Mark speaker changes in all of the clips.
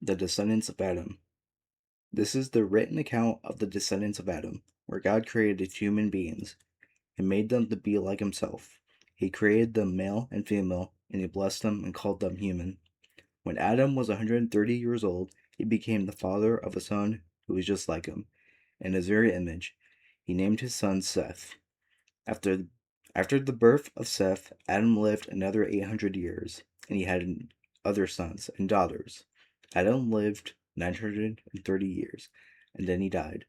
Speaker 1: The descendants of Adam. This is the written account of the descendants of Adam, where God created human beings and made them to be like himself. He created them male and female, and he blessed them and called them human. When Adam was 130 years old, he became the father of a son who was just like him, in his very image. He named his son Seth. After, after the birth of Seth, Adam lived another 800 years, and he had other sons and daughters. Adam lived 930 years, and then he died.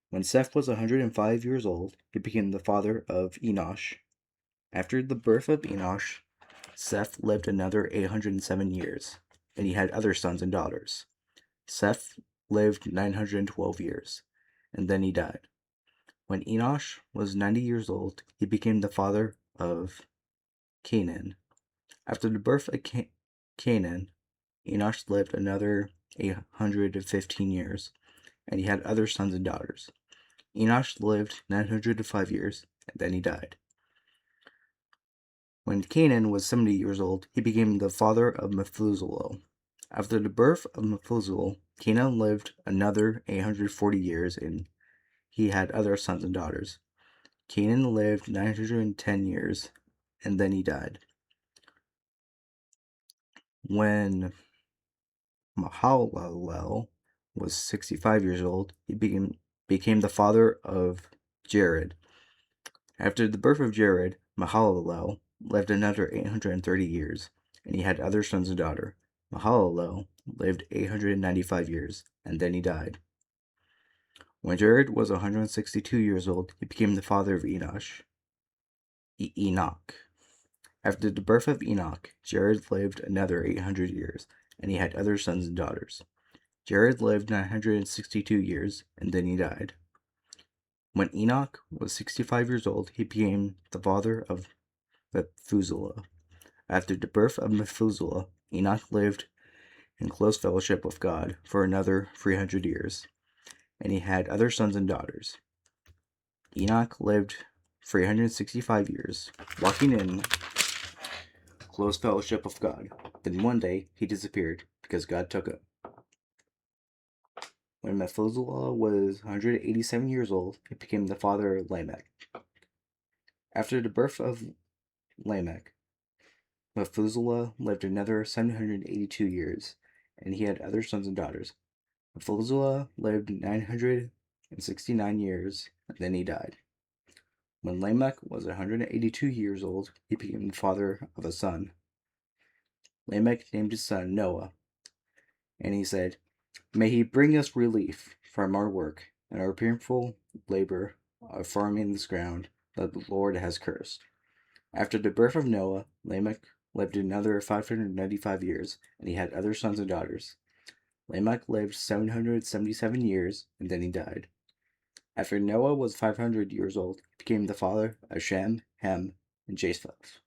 Speaker 1: When Seth was 105 years old, he became the father of Enosh. After the birth of Enosh, Seth lived another 807 years, and he had other sons and daughters. Seth lived 912 years, and then he died. When Enosh was 90 years old, he became the father of Canaan. After the birth of Canaan, Enosh lived another 815 years, and he had other sons and daughters. Enosh lived 905 years, and then he died. When Canaan was 70 years old, he became the father of Methuselah. After the birth of Methuselah, Canaan lived another 840 years, and he had other sons and daughters. Canaan lived 910 years, and then he died. When Mahalalel was 65 years old, he became the father of Jared. After the birth of Jared, Mahalalel lived another 830 years, and he had other sons and daughters. Mahalalel lived 895 years, and then he died. When Jared was 162 years old, he became the father of Enoch. After the birth of Enoch, Jared lived another 800 years, and he had other sons and daughters. Jared lived 962 years, and then he died. When Enoch was 65 years old, he became the father of Methuselah. After the birth of Methuselah, Enoch lived in close fellowship with God for another 300 years, and he had other sons and daughters. Enoch lived 365 years, walking in close fellowship with God. Then one day he disappeared because God took him. When Methuselah was 187 years old, he became the father of Lamech. After the birth of Lamech, Methuselah lived another 782 years, and he had other sons and daughters. Methuselah lived 969 years, and then he died. When Lamech was 182 years old, he became the father of a son. Lamech named his son Noah, and he said, "May he bring us relief from our work and our painful labor of farming this ground that the Lord has cursed." After the birth of Noah, Lamech lived another 595 years, and he had other sons and daughters. Lamech lived 777 years, and then he died. After Noah was 500 years old, he became the father of Shem, Ham, and Japheth.